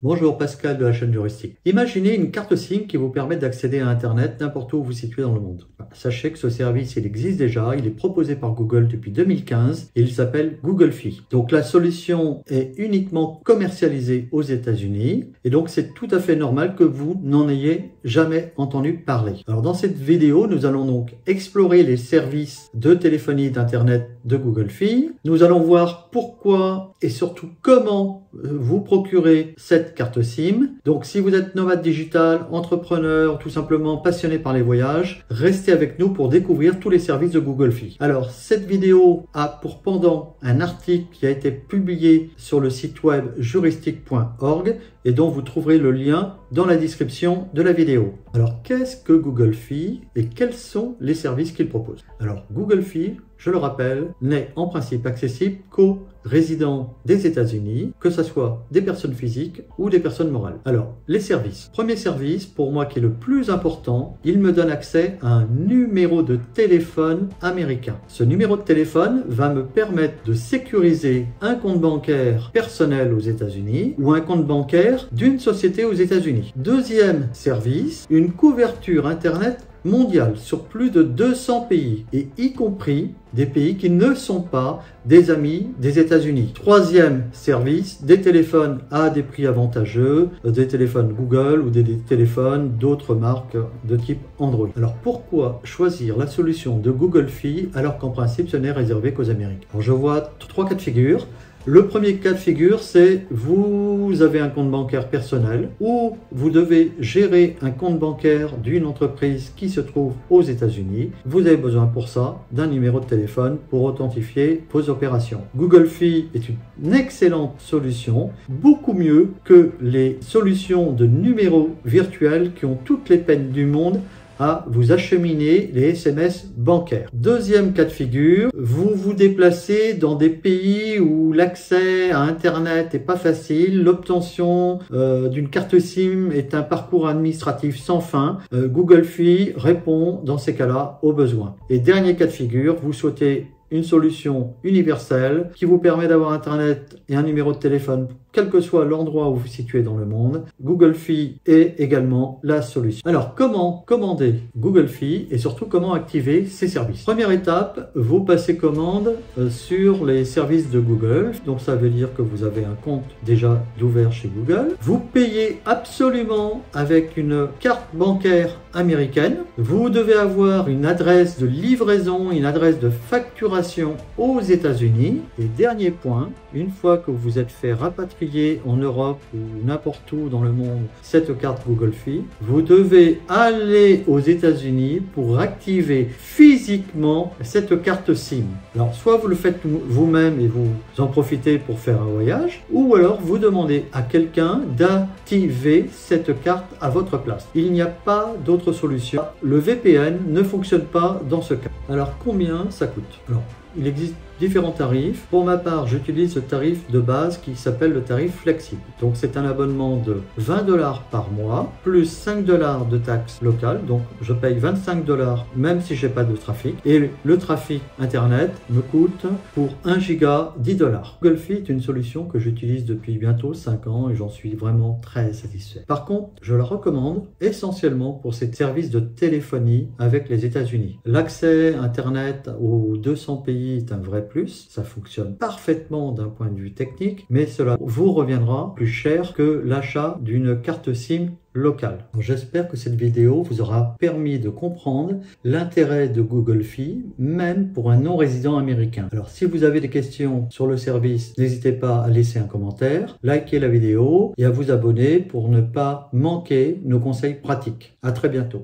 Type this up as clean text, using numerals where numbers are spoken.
Bonjour, Pascal de la chaîne Juristique. Imaginez une carte SIM qui vous permet d'accéder à Internet n'importe où vous vous situez dans le monde. Sachez que ce service, il existe déjà, il est proposé par Google depuis 2015 et il s'appelle Google Fi. Donc la solution est uniquement commercialisée aux États-Unis et donc c'est tout à fait normal que vous n'en ayez jamais entendu parler. Alors dans cette vidéo, nous allons donc explorer les services de téléphonie d'Internet de Google Fi. Nous allons voir pourquoi et surtout comment vous procurer cette carte SIM. Donc si vous êtes nomade digital, entrepreneur, tout simplement passionné par les voyages, restez avec nous pour découvrir tous les services de Google Fi. Alors cette vidéo a pour pendant un article qui a été publié sur le site web juristique.org et dont vous trouverez le lien dans la description de la vidéo. Alors qu'est-ce que Google Fi et quels sont les services qu'il propose? Alors Google Fi, je le rappelle, n'est en principe accessible qu'aux résidents des États-Unis, que ce soit des personnes physiques ou des personnes morales. Alors, les services. Premier service, pour moi qui est le plus important, il me donne accès à un numéro de téléphone américain. Ce numéro de téléphone va me permettre de sécuriser un compte bancaire personnel aux États-Unis ou un compte bancaire d'une société aux États-Unis. Deuxième service, une couverture Internet mondiale sur plus de 200 pays et y compris des pays qui ne sont pas des amis des États-Unis. Troisième service, des téléphones à des prix avantageux, des téléphones Google ou des téléphones d'autres marques de type Android. Alors pourquoi choisir la solution de Google Fi alors qu'en principe ce n'est réservé qu'aux Américains? Alors je vois trois cas de figure. Le premier cas de figure, c'est vous avez un compte bancaire personnel ou vous devez gérer un compte bancaire d'une entreprise qui se trouve aux États-Unis. Vous avez besoin pour ça d'un numéro de téléphone pour authentifier vos opérations. Google Fi est une excellente solution, beaucoup mieux que les solutions de numéros virtuels qui ont toutes les peines du monde à vous acheminer les SMS bancaires. Deuxième cas de figure, vous vous déplacez dans des pays où l'accès à Internet n'est pas facile, l'obtention d'une carte SIM est un parcours administratif sans fin. Google Fi répond dans ces cas-là aux besoins. Et dernier cas de figure, vous souhaitez une solution universelle qui vous permet d'avoir Internet et un numéro de téléphone quel que soit l'endroit où vous vous situez dans le monde. Google Fi est également la solution. Alors, comment commander Google Fi et surtout comment activer ces services? Première étape, vous passez commande sur les services de Google. Donc, ça veut dire que vous avez un compte déjà d'ouvert chez Google. Vous payez absolument avec une carte bancaire américaine. Vous devez avoir une adresse de livraison, une adresse de facturation aux États-Unis. Et dernier point, une fois que vous êtes fait rapatrier en Europe ou n'importe où dans le monde cette carte Google Fi, vous devez aller aux États-Unis pour activer physiquement cette carte SIM. Alors soit vous le faites vous-même et vous en profitez pour faire un voyage, ou alors vous demandez à quelqu'un d'activer cette carte à votre place. Il n'y a pas d'autre solution. Le VPN ne fonctionne pas dans ce cas. Alors combien ça coûte? Alors, il existe différents tarifs. Pour ma part, j'utilise le tarif de base qui s'appelle le tarif flexible. Donc c'est un abonnement de 20 $ par mois, plus 5 $ de taxes locales. Donc je paye 25 $ même si j'ai pas de trafic. Et le trafic Internet me coûte pour 1 giga 10 $. Google Fi est une solution que j'utilise depuis bientôt 5 ans et j'en suis vraiment très satisfait. Par contre, je la recommande essentiellement pour ses services de téléphonie avec les États-Unis. L'accès Internet aux 200 pays est un vrai plus, ça fonctionne parfaitement d'un point de vue technique, mais cela vous reviendra plus cher que l'achat d'une carte SIM locale. J'espère que cette vidéo vous aura permis de comprendre l'intérêt de Google Fi, même pour un non-résident américain. Alors si vous avez des questions sur le service, n'hésitez pas à laisser un commentaire, liker la vidéo et à vous abonner pour ne pas manquer nos conseils pratiques. À très bientôt.